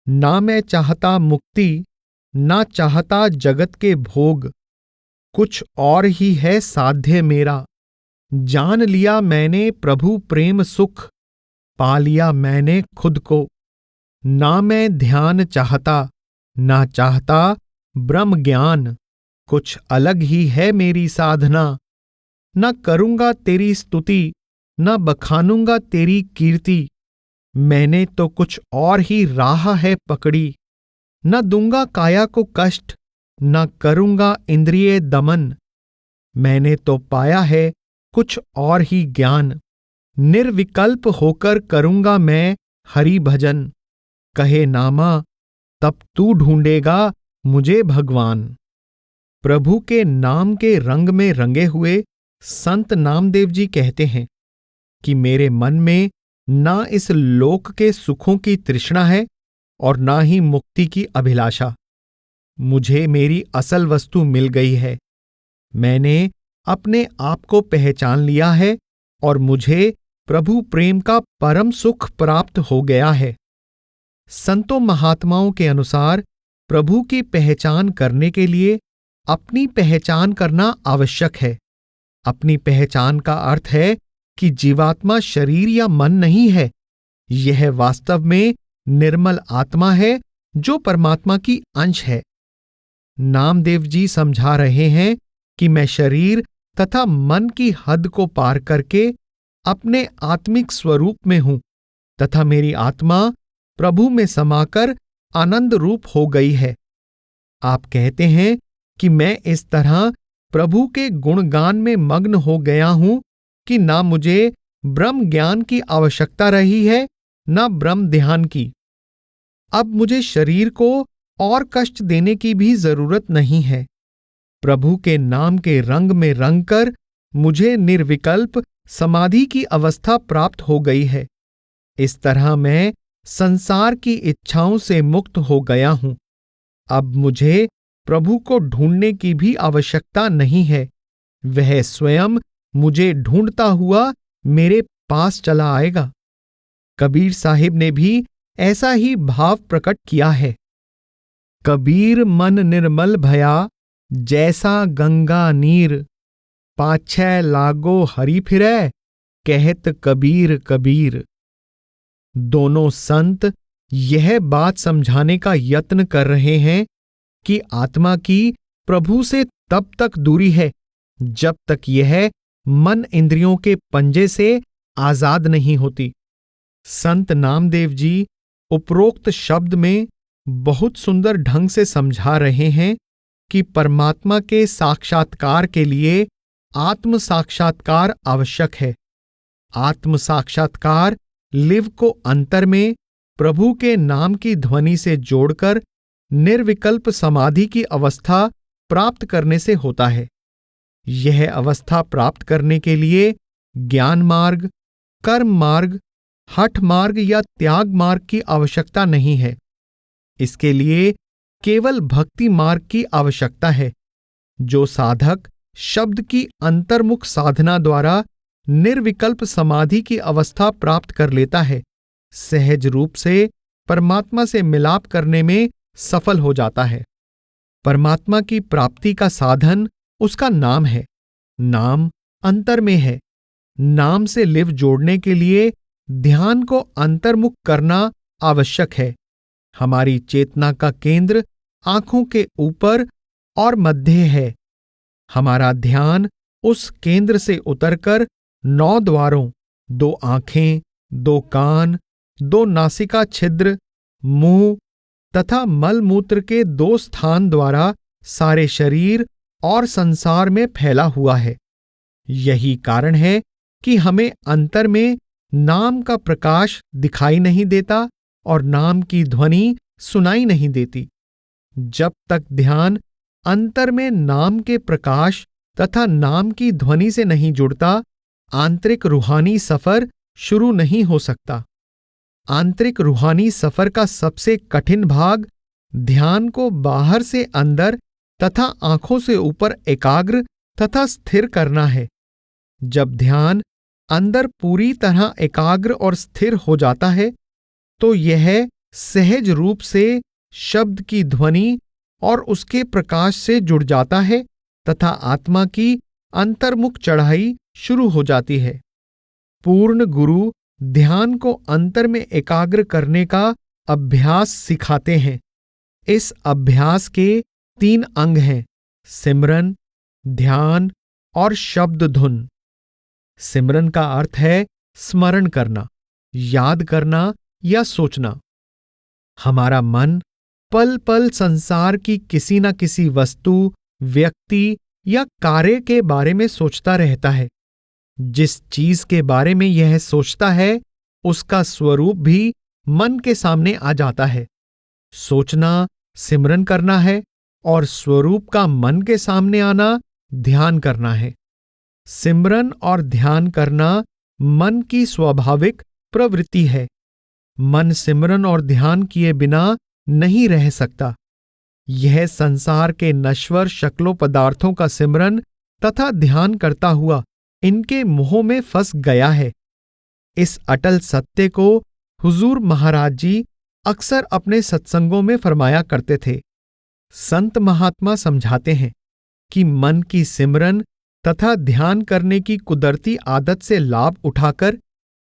ना मैं चाहता मुक्ति, ना चाहता जगत के भोग। कुछ और ही है साध्य मेरा, जान लिया मैंने प्रभु प्रेम सुख। पा लिया मैंने खुद को, ना मैं ध्यान चाहता, ना चाहता ब्रह्म ज्ञान। कुछ अलग ही है मेरी साधना, न करूंगा तेरी स्तुति, न बखानूंगा तेरी कीर्ति। मैंने तो कुछ और ही राह है पकड़ी, न दूंगा काया को कष्ट, न करूंगा इंद्रिय दमन। मैंने तो पाया है कुछ और ही ज्ञान, निर्विकल्प होकर करूंगा मैं हरि भजन। कहे नामा तब तू ढूंढेगा मुझे भगवान। प्रभु के नाम के रंग में रंगे हुए संत नामदेव जी कहते हैं कि मेरे मन में ना इस लोक के सुखों की तृष्णा है और ना ही मुक्ति की अभिलाषा। मुझे मेरी असल वस्तु मिल गई है। मैंने अपने आप को पहचान लिया है और मुझे प्रभु प्रेम का परम सुख प्राप्त हो गया है। संतों महात्माओं के अनुसार प्रभु की पहचान करने के लिए अपनी पहचान करना आवश्यक है। अपनी पहचान का अर्थ है कि जीवात्मा शरीर या मन नहीं है। यह वास्तव में निर्मल आत्मा है जो परमात्मा की अंश है। नामदेव जी समझा रहे हैं कि मैं शरीर तथा मन की हद को पार करके अपने आत्मिक स्वरूप में हूं तथा मेरी आत्मा प्रभु में समाकर आनंद रूप हो गई है। आप कहते हैं कि मैं इस तरह प्रभु के गुणगान में मग्न हो गया हूं कि ना मुझे ब्रह्म ज्ञान की आवश्यकता रही है, ना ब्रह्म ध्यान की। अब मुझे शरीर को और कष्ट देने की भी जरूरत नहीं है। प्रभु के नाम के रंग में रंगकर मुझे निर्विकल्प समाधि की अवस्था प्राप्त हो गई है। इस तरह मैं संसार की इच्छाओं से मुक्त हो गया हूं। अब मुझे प्रभु को ढूंढने की भी आवश्यकता नहीं है। वह स्वयं मुझे ढूंढता हुआ मेरे पास चला आएगा। कबीर साहिब ने भी ऐसा ही भाव प्रकट किया है। कबीर मन निर्मल भया, जैसा गंगा नीर। पाछै लागो हरि फिरै, कहत कबीर कबीर। दोनों संत यह बात समझाने का यत्न कर रहे हैं कि आत्मा की प्रभु से तब तक दूरी है जब तक यह मन इंद्रियों के पंजे से आजाद नहीं होती। संत नामदेव जी उपरोक्त शब्द में बहुत सुंदर ढंग से समझा रहे हैं कि परमात्मा के साक्षात्कार के लिए आत्म साक्षात्कार आवश्यक है। आत्म साक्षात्कार लिव को अंतर में प्रभु के नाम की ध्वनि से जोड़कर निर्विकल्प समाधि की अवस्था प्राप्त करने से होता है। यह अवस्था प्राप्त करने के लिए ज्ञान मार्ग, कर्म मार्ग, हठ मार्ग या त्याग मार्ग की आवश्यकता नहीं है। इसके लिए केवल भक्ति मार्ग की आवश्यकता है, जो साधक शब्द की अंतर्मुख साधना द्वारा निर्विकल्प समाधि की अवस्था प्राप्त कर लेता है, सहज रूप से परमात्मा से मिलाप करने में सफल हो जाता है। परमात्मा की प्राप्ति का साधन उसका नाम है। नाम अंतर में है। नाम से लिव जोड़ने के लिए ध्यान को अंतर्मुख करना आवश्यक है। हमारी चेतना का केंद्र आंखों के ऊपर और मध्य है। हमारा ध्यान उस केंद्र से उतरकर 9 द्वारों, 2 आंखें, 2 कान, 2 नासिका छिद्र, मुंह तथा मलमूत्र के 2 स्थान द्वारा सारे शरीर और संसार में फैला हुआ है। यही कारण है कि हमें अंतर में नाम का प्रकाश दिखाई नहीं देता और नाम की ध्वनि सुनाई नहीं देती। जब तक ध्यान अंतर में नाम के प्रकाश तथा नाम की ध्वनि से नहीं जुड़ता, आंतरिक रूहानी सफर शुरू नहीं हो सकता। आंतरिक रूहानी सफर का सबसे कठिन भाग ध्यान को बाहर से अंदर तथा आंखों से ऊपर एकाग्र तथा स्थिर करना है। जब ध्यान अंदर पूरी तरह एकाग्र और स्थिर हो जाता है, तो यह सहज रूप से शब्द की ध्वनि और उसके प्रकाश से जुड़ जाता है तथा आत्मा की अंतर्मुख चढ़ाई शुरू हो जाती है। पूर्ण गुरु ध्यान को अंतर में एकाग्र करने का अभ्यास सिखाते हैं। इस अभ्यास के 3 अंग हैं: सिमरन, ध्यान और शब्द धुन। सिमरन का अर्थ है स्मरण करना, याद करना या सोचना। हमारा मन पल पल संसार की किसी न किसी वस्तु, व्यक्ति या कार्य के बारे में सोचता रहता है। जिस चीज के बारे में यह सोचता है, उसका स्वरूप भी मन के सामने आ जाता है। सोचना सिमरन करना है और स्वरूप का मन के सामने आना ध्यान करना है। सिमरन और ध्यान करना मन की स्वाभाविक प्रवृत्ति है। मन सिमरन और ध्यान किए बिना नहीं रह सकता। यह संसार के नश्वर शक्लों पदार्थों का सिमरन तथा ध्यान करता हुआ इनके मोह में फंस गया है। इस अटल सत्य को हुजूर महाराज जी अक्सर अपने सत्संगों में फरमाया करते थे। संत महात्मा समझाते हैं कि मन की सिमरन तथा ध्यान करने की कुदरती आदत से लाभ उठाकर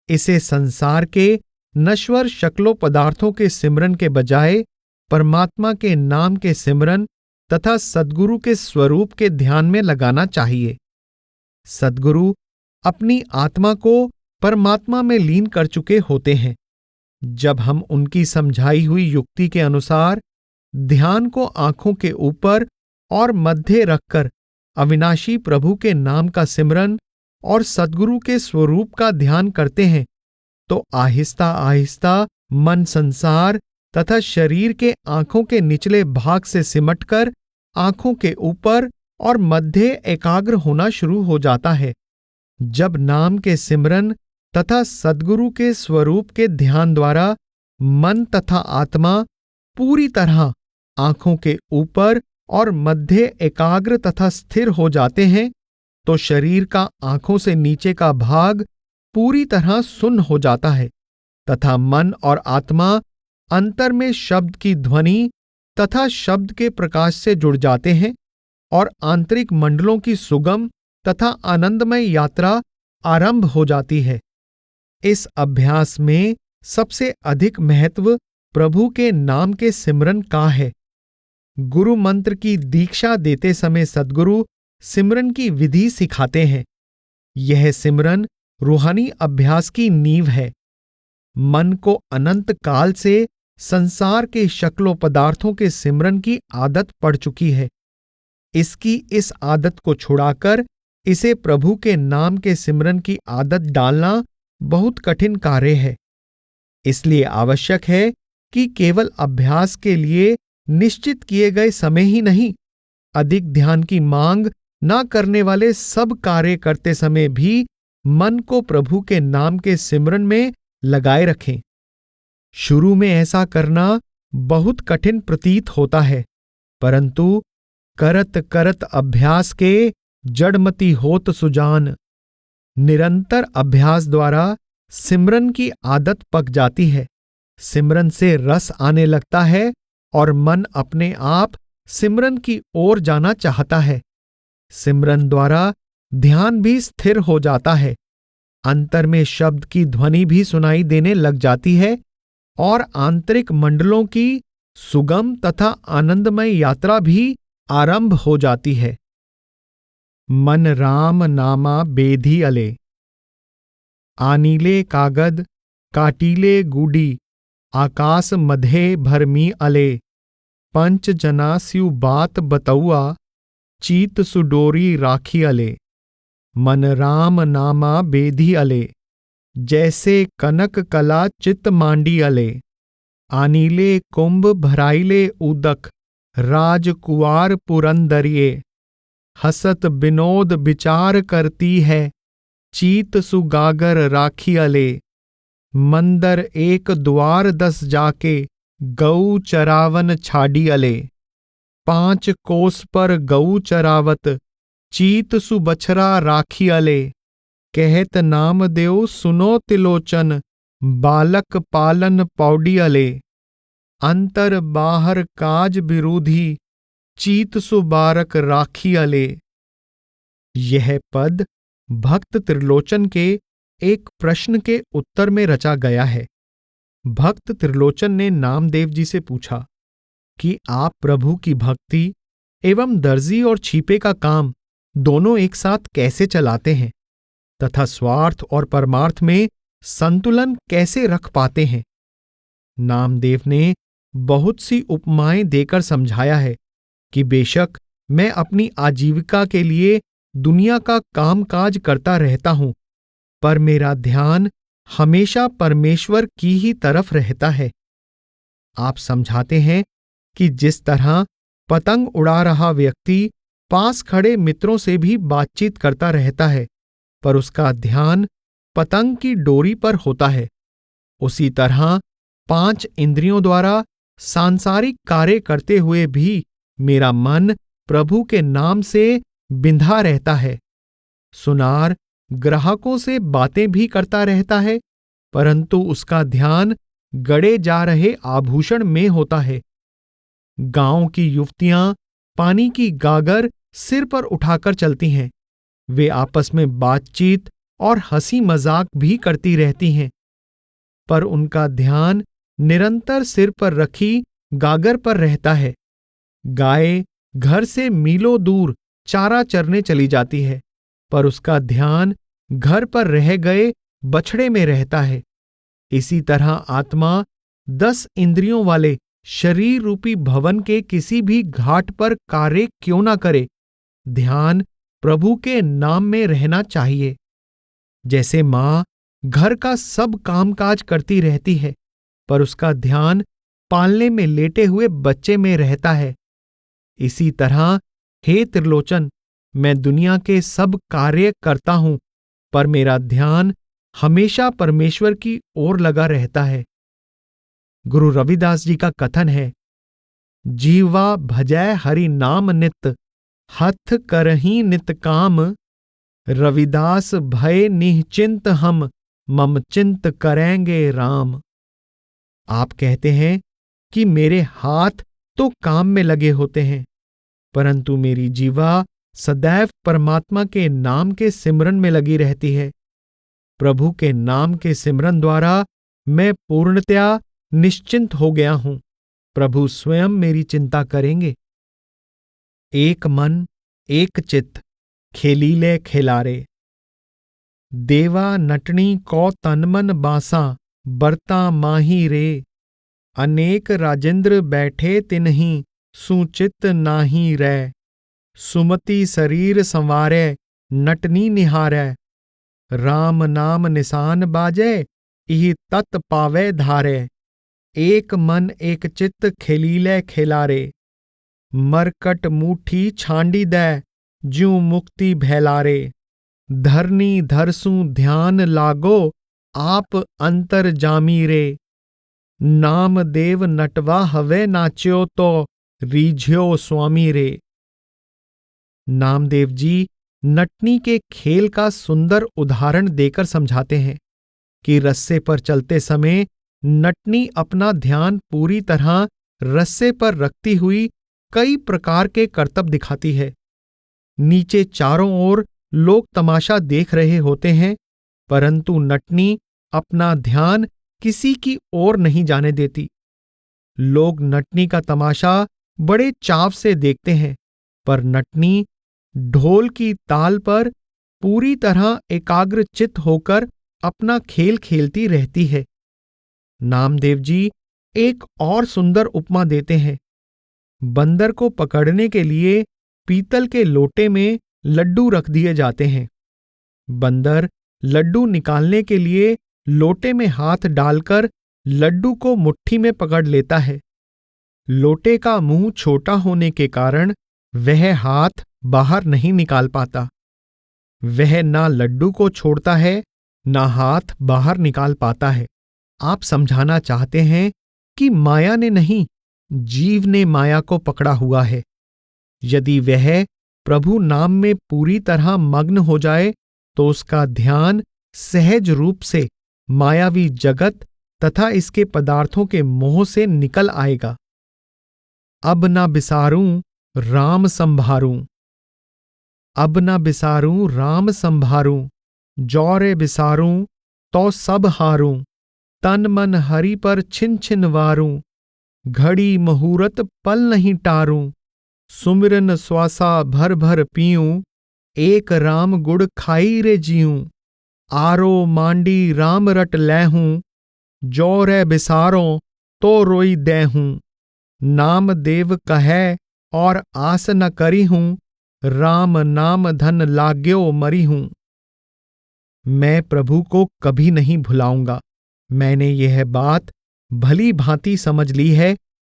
इसे संसार के नश्वर शक्लों पदार्थों के सिमरन के बजाय परमात्मा के नाम के सिमरन तथा सद्गुरु के स्वरूप के ध्यान में लगाना चाहिए। सद्गुरु अपनी आत्मा को परमात्मा में लीन कर चुके होते हैं। जब हम उनकी समझाई हुई युक्ति के अनुसार ध्यान को आंखों के ऊपर और मध्य रखकर अविनाशी प्रभु के नाम का सिमरन और सद्गुरु के स्वरूप का ध्यान करते हैं, तो आहिस्ता आहिस्ता मन संसार तथा शरीर के आंखों के निचले भाग से सिमटकर आंखों के ऊपर और मध्य एकाग्र होना शुरू हो जाता है। जब नाम के सिमरन तथा सद्गुरु के स्वरूप के ध्यान द्वारा मन तथा आत्मा पूरी तरह आंखों के ऊपर और मध्य एकाग्र तथा स्थिर हो जाते हैं, तो शरीर का आंखों से नीचे का भाग पूरी तरह सुन्न हो जाता है तथा मन और आत्मा अंतर में शब्द की ध्वनि तथा शब्द के प्रकाश से जुड़ जाते हैं और आंतरिक मंडलों की सुगम तथा आनंदमय यात्रा आरंभ हो जाती है। इस अभ्यास में सबसे अधिक महत्व प्रभु के नाम के सिमरन का है। गुरु मंत्र की दीक्षा देते समय सद्गुरु सिमरन की विधि सिखाते हैं। यह सिमरन रूहानी अभ्यास की नींव है। मन को अनंत काल से संसार के शक्लों पदार्थों के सिमरन की आदत पड़ चुकी है। इसकी इस आदत को छुड़ाकर इसे प्रभु के नाम के सिमरन की आदत डालना बहुत कठिन कार्य है। इसलिए आवश्यक है कि केवल अभ्यास के लिए निश्चित किए गए समय ही नहीं, अधिक ध्यान की मांग न करने वाले सब कार्य करते समय भी मन को प्रभु के नाम के सिमरन में लगाए रखें। शुरू में ऐसा करना बहुत कठिन प्रतीत होता है, परंतु करत करत अभ्यास के जड़मती होत सुजान। निरंतर अभ्यास द्वारा सिमरन की आदत पक जाती है। सिमरन से रस आने लगता है और मन अपने आप सिमरन की ओर जाना चाहता है। सिमरन द्वारा ध्यान भी स्थिर हो जाता है। अंतर में शब्द की ध्वनि भी सुनाई देने लग जाती है और आंतरिक मंडलों की सुगम तथा आनंदमय यात्रा भी आरंभ हो जाती है। मन राम नामा बेधी अले। आनीले कागद काटीले गुडी आकाश मधे भरमी अले। पंच जना स्यु बात बतौआ चीत सुडोरी राखी अले। मन राम नामा बेधी अले। जैसे कनक कला चित मांडी अले। आनीले कुंभ भराइले उदक राजकुआर पुरंदरिये। हसत विनोद विचार करती है चीत सुगागर राखी अले। मंदर एक द्वार 10 जाके गऊ चरावन छाड़ी अले। 5 कोस पर गऊ चरावत चीत सु बछरा राखी अले। कहत नाम देव सुनो तिलोचन बालक पालन पौडी अले। अंतर बाहर काज विरोधी चीत सु बारक राखी अले। यह पद भक्त त्रिलोचन के एक प्रश्न के उत्तर में रचा गया है। भक्त त्रिलोचन ने नामदेव जी से पूछा कि आप प्रभु की भक्ति एवं दर्जी और छीपे का काम दोनों एक साथ कैसे चलाते हैं तथा स्वार्थ और परमार्थ में संतुलन कैसे रख पाते हैं। नामदेव ने बहुत सी उपमाएं देकर समझाया है कि बेशक मैं अपनी आजीविका के लिए दुनिया का कामकाज करता रहता हूं, पर मेरा ध्यान हमेशा परमेश्वर की ही तरफ रहता है। आप समझाते हैं कि जिस तरह पतंग उड़ा रहा व्यक्ति पास खड़े मित्रों से भी बातचीत करता रहता है, पर उसका ध्यान पतंग की डोरी पर होता है, उसी तरह 5 इंद्रियों द्वारा सांसारिक कार्य करते हुए भी मेरा मन प्रभु के नाम से बिंधा रहता है। सुनार ग्राहकों से बातें भी करता रहता है, परंतु उसका ध्यान गड़े जा रहे आभूषण में होता है। गांव की युवतियां पानी की गागर सिर पर उठाकर चलती हैं। वे आपस में बातचीत और हंसी मजाक भी करती रहती हैं, पर उनका ध्यान निरंतर सिर पर रखी गागर पर रहता है। गाय घर से मीलों दूर चारा चरने चली जाती है, पर उसका ध्यान घर पर रह गए बछड़े में रहता है। इसी तरह आत्मा 10 इंद्रियों वाले शरीर रूपी भवन के किसी भी घाट पर कार्य क्यों ना करे, ध्यान प्रभु के नाम में रहना चाहिए। जैसे मां घर का सब कामकाज करती रहती है, पर उसका ध्यान पालने में लेटे हुए बच्चे में रहता है, इसी तरह हे त्रिलोचन, मैं दुनिया के सब कार्य करता हूं, पर मेरा ध्यान हमेशा परमेश्वर की ओर लगा रहता है। गुरु रविदास जी का कथन है, जीवा भजै हरि नाम नित, हथ करही नित काम। रविदास भय निश्चिंत हम, मम चिंत करेंगे राम। आप कहते हैं कि मेरे हाथ तो काम में लगे होते हैं, परंतु मेरी जीवा सदैव परमात्मा के नाम के सिमरन में लगी रहती है। प्रभु के नाम के सिमरन द्वारा मैं पूर्णतया निश्चिंत हो गया हूं। प्रभु स्वयं मेरी चिंता करेंगे। एक मन एक चित्त खेलीले खेलारे। देवा नटनी कौ तनमन बासा, बरता माही रे। अनेक राजेंद्र बैठे तिन्हीं सुचित नाही रै। सुमति शरीर संवारै नटनी निहारै। राम नाम निशान बाजै इहि तत् पावै धारै। एक मन एक चित्त खेलीलै खेलारे। मरकट मूठी छांडी दै ज्यों मुक्ति भैलारे। धरनी धरसू ध्यान लागो आप अंतर जामी रे। नाम देव नटवा हवे नाच्यो तो रीझ्यो स्वामी रे। नामदेव जी नटनी के खेल का सुंदर उदाहरण देकर समझाते हैं कि रस्से पर चलते समय नटनी अपना ध्यान पूरी तरह रस्से पर रखती हुई कई प्रकार के करतब दिखाती है। नीचे चारों ओर लोग तमाशा देख रहे होते हैं, परंतु नटनी अपना ध्यान किसी की ओर नहीं जाने देती। लोग नटनी का तमाशा बड़े चाव से देखते हैं, पर नटनी ढोल की ताल पर पूरी तरह एकाग्रचित्त होकर अपना खेल खेलती रहती है। नामदेव जी एक और सुंदर उपमा देते हैं। बंदर को पकड़ने के लिए पीतल के लोटे में लड्डू रख दिए जाते हैं। बंदर लड्डू निकालने के लिए लोटे में हाथ डालकर लड्डू को मुट्ठी में पकड़ लेता है। लोटे का मुंह छोटा होने के कारण वह हाथ बाहर नहीं निकाल पाता। वह ना लड्डू को छोड़ता है, ना हाथ बाहर निकाल पाता है। आप समझाना चाहते हैं कि माया ने नहीं, जीव ने माया को पकड़ा हुआ है। यदि वह प्रभु नाम में पूरी तरह मग्न हो जाए तो उसका ध्यान सहज रूप से मायावी जगत तथा इसके पदार्थों के मोह से निकल आएगा। अब ना बिसारूं राम संभारूं। अब ना बिसारूं राम संभारूं। जौरे बिसारूं तो सब हारूं। तन मन हरि पर छिन छिन वारूं। घड़ी मुहूर्त पल नहीं टारूं। सुमिरन श्वासा भर भर पीऊं। एक राम गुड़ खाई रे जीऊं। आरो मांडी राम रट लैहूं। जौरे बिसारों तो रोई दैहूं। नाम देव कहे और आस न करी हूं। राम नाम धन लाग्यो मरी हूं। मैं प्रभु को कभी नहीं भुलाऊंगा। मैंने यह बात भली भांति समझ ली है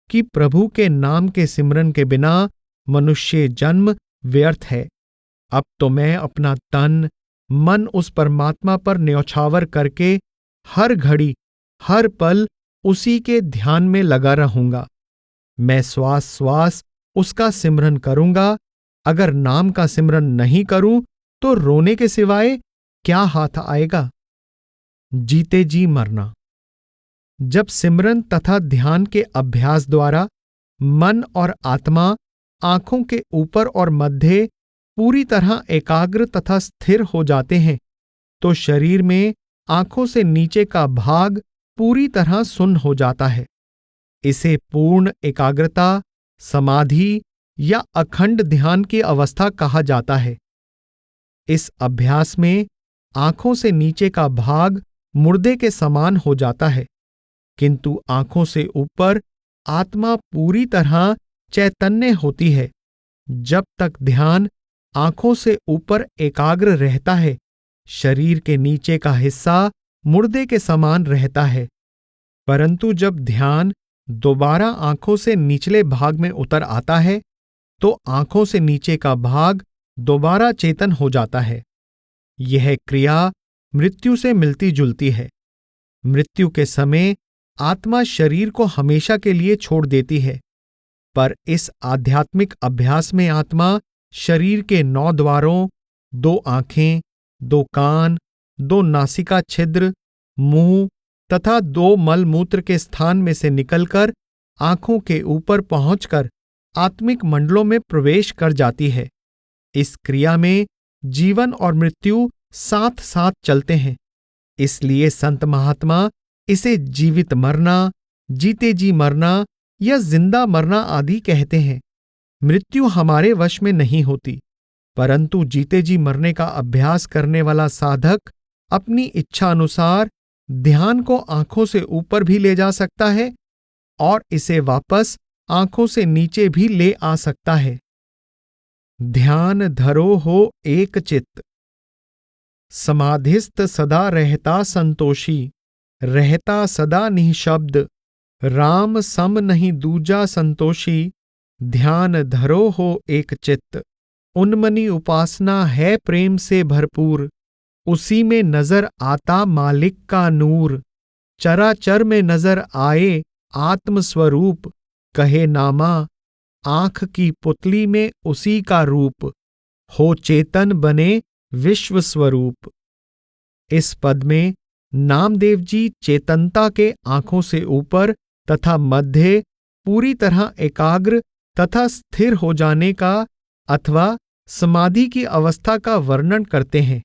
कि प्रभु के नाम के सिमरन के बिना मनुष्य जन्म व्यर्थ है। अब तो मैं अपना तन मन उस परमात्मा पर न्यौछावर करके हर घड़ी हर पल उसी के ध्यान में लगा रहूंगा। मैं श्वास श्वास उसका सिमरन करूंगा। अगर नाम का सिमरन नहीं करूं तो रोने के सिवाय क्या हाथ आएगा। जीते जी मरना। जब सिमरन तथा ध्यान के अभ्यास द्वारा मन और आत्मा आंखों के ऊपर और मध्य पूरी तरह एकाग्र तथा स्थिर हो जाते हैं तो शरीर में आंखों से नीचे का भाग पूरी तरह सुन्न हो जाता है। इसे पूर्ण एकाग्रता, समाधि या अखंड ध्यान की अवस्था कहा जाता है। इस अभ्यास में आंखों से नीचे का भाग मुर्दे के समान हो जाता है, किंतु आंखों से ऊपर आत्मा पूरी तरह चैतन्य होती है। जब तक ध्यान आंखों से ऊपर एकाग्र रहता है, शरीर के नीचे का हिस्सा मुर्दे के समान रहता है, परंतु जब ध्यान दोबारा आंखों से निचले भाग में उतर आता है तो आंखों से नीचे का भाग दोबारा चेतन हो जाता है। यह क्रिया मृत्यु से मिलती जुलती है। मृत्यु के समय आत्मा शरीर को हमेशा के लिए छोड़ देती है, पर इस आध्यात्मिक अभ्यास में आत्मा शरीर के 9 द्वारों, 2 आंखें, 2 कान, 2 नासिका छिद्र, मुंह तथा 2 मलमूत्र के स्थान में से निकलकर आंखों के ऊपर पहुंचकर आत्मिक मंडलों में प्रवेश कर जाती है। इस क्रिया में जीवन और मृत्यु साथ साथ चलते हैं। इसलिए संत महात्मा इसे जीवित मरना, जीते जी मरना या जिंदा मरना आदि कहते हैं। मृत्यु हमारे वश में नहीं होती, परंतु जीते जी मरने का अभ्यास करने वाला साधक अपनी इच्छा अनुसार ध्यान को आंखों से ऊपर भी ले जा सकता है और इसे वापस आंखों से नीचे भी ले आ सकता है। ध्यान धरो हो एक चित्त, समाधिस्थ सदा रहता संतोषी, रहता सदा निःशब्द, राम सम नहीं दूजा संतोषी, ध्यान धरो हो एक चित्त। उन्मनी उपासना है प्रेम से भरपूर, उसी में नजर आता मालिक का नूर। चराचर में नजर आए आत्म स्वरूप, कहे नामा आंख की पुतली में उसी का रूप, हो चेतन बने विश्व स्वरूप। इस पद में नामदेव जी चेतनता के आंखों से ऊपर तथा मध्य पूरी तरह एकाग्र तथा स्थिर हो जाने का अथवा समाधि की अवस्था का वर्णन करते हैं।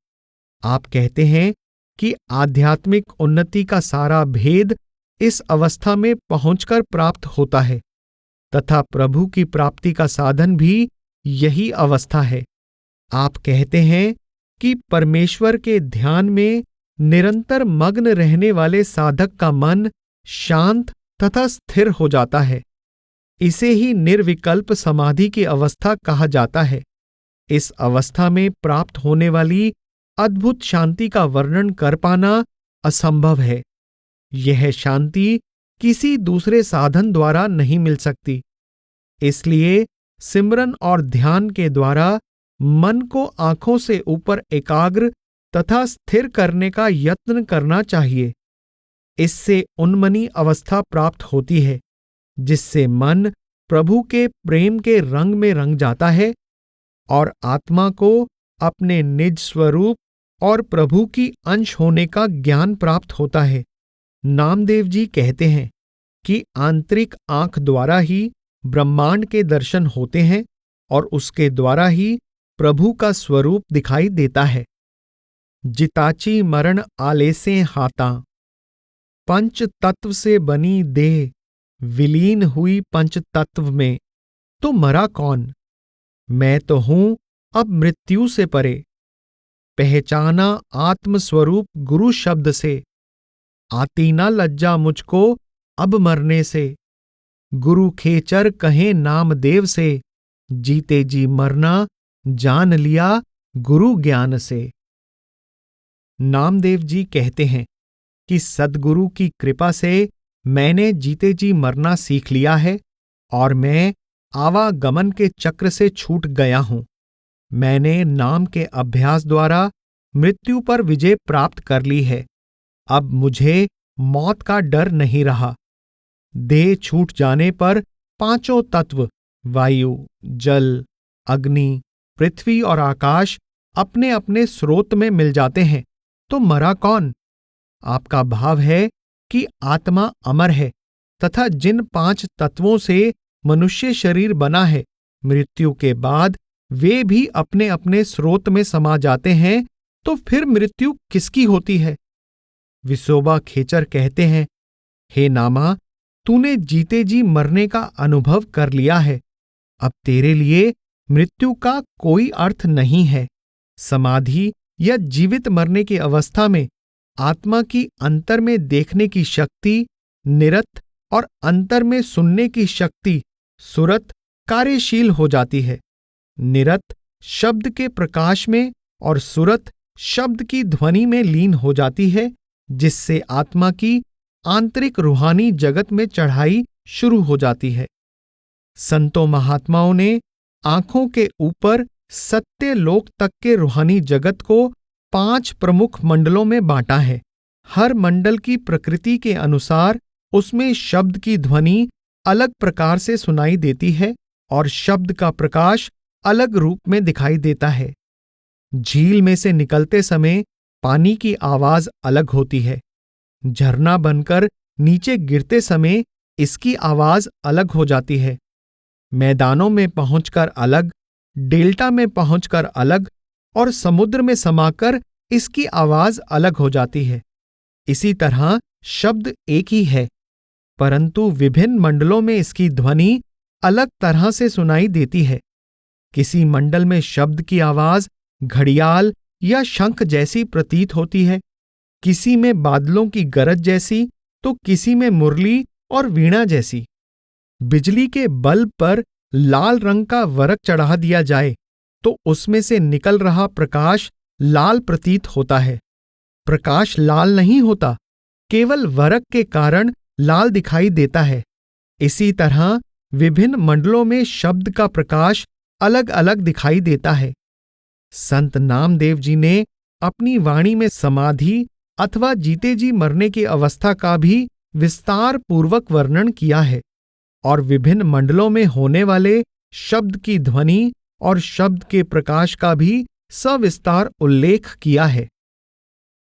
आप कहते हैं कि आध्यात्मिक उन्नति का सारा भेद इस अवस्था में पहुंचकर प्राप्त होता है तथा प्रभु की प्राप्ति का साधन भी यही अवस्था है। आप कहते हैं कि परमेश्वर के ध्यान में निरंतर मग्न रहने वाले साधक का मन शांत तथा स्थिर हो जाता है। इसे ही निर्विकल्प समाधि की अवस्था कहा जाता है। इस अवस्था में प्राप्त होने वाली अद्भुत शांति का वर्णन कर पाना असंभव है। यह शांति किसी दूसरे साधन द्वारा नहीं मिल सकती। इसलिए सिमरन और ध्यान के द्वारा मन को आंखों से ऊपर एकाग्र तथा स्थिर करने का यत्न करना चाहिए। इससे उन्मनी अवस्था प्राप्त होती है, जिससे मन प्रभु के प्रेम के रंग में रंग जाता है और आत्मा को अपने निज स्वरूप और प्रभु की अंश होने का ज्ञान प्राप्त होता है। नामदेव जी कहते हैं कि आंतरिक आंख द्वारा ही ब्रह्मांड के दर्शन होते हैं और उसके द्वारा ही प्रभु का स्वरूप दिखाई देता है। जिताची मरण आलेसे हाथा, पंच तत्व से बनी देह विलीन हुई पंच तत्व में, तो मरा कौन? मैं तो हूं अब मृत्यु से परे। पहचाना आत्मस्वरूप गुरु शब्द से, आती ना लज्जा मुझको अब मरने से। गुरु खेचर कहे नामदेव से, जीते जी मरना जान लिया गुरु ज्ञान से। नामदेव जी कहते हैं कि सद्गुरु की कृपा से मैंने जीते जी मरना सीख लिया है और मैं आवागमन के चक्र से छूट गया हूं। मैंने नाम के अभ्यास द्वारा मृत्यु पर विजय प्राप्त कर ली है। अब मुझे मौत का डर नहीं रहा। देह छूट जाने पर पांचों तत्व वायु, जल, अग्नि, पृथ्वी और आकाश अपने अपने स्रोत में मिल जाते हैं, तो मरा कौन? आपका भाव है कि आत्मा अमर है तथा जिन पांच तत्वों से मनुष्य शरीर बना है, मृत्यु के बाद वे भी अपने अपने स्रोत में समा जाते हैं, तो फिर मृत्यु किसकी होती है? विसोबा खेचर कहते हैं, हे नामा, तूने जीते जी मरने का अनुभव कर लिया है। अब तेरे लिए मृत्यु का कोई अर्थ नहीं है। समाधि या जीवित मरने की अवस्था में आत्मा की अंतर में देखने की शक्ति निरत और अंतर में सुनने की शक्ति सुरत कार्यशील हो जाती है। निरत शब्द के प्रकाश में और सुरत शब्द की ध्वनि में लीन हो जाती है, जिससे आत्मा की आंतरिक रूहानी जगत में चढ़ाई शुरू हो जाती है। संतों महात्माओं ने आंखों के ऊपर सत्य लोक तक के रूहानी जगत को 5 प्रमुख मंडलों में बांटा है। हर मंडल की प्रकृति के अनुसार उसमें शब्द की ध्वनि अलग प्रकार से सुनाई देती है और शब्द का प्रकाश अलग रूप में दिखाई देता है। झील में से निकलते समय पानी की आवाज अलग होती है। झरना बनकर नीचे गिरते समय इसकी आवाज अलग हो जाती है। मैदानों में पहुंचकर अलग, डेल्टा में पहुंचकर अलग और समुद्र में समाकर इसकी आवाज अलग हो जाती है। इसी तरह शब्द एक ही है, परंतु विभिन्न मंडलों में इसकी ध्वनि अलग तरह से सुनाई देती है। किसी मंडल में शब्द की आवाज घड़ियाल या शंख जैसी प्रतीत होती है, किसी में बादलों की गरज जैसी, तो किसी में मुरली और वीणा जैसी। बिजली के बल्ब पर लाल रंग का वरक चढ़ा दिया जाए तो उसमें से निकल रहा प्रकाश लाल प्रतीत होता है। प्रकाश लाल नहीं होता, केवल वरक के कारण लाल दिखाई देता है। इसी तरह विभिन्न मंडलों में शब्द का प्रकाश अलग अलग दिखाई देता है। संत नामदेव जी ने अपनी वाणी में समाधि अथवा जीते जी मरने की अवस्था का भी विस्तार पूर्वक वर्णन किया है और विभिन्न मंडलों में होने वाले शब्द की ध्वनि और शब्द के प्रकाश का भी सविस्तार उल्लेख किया है।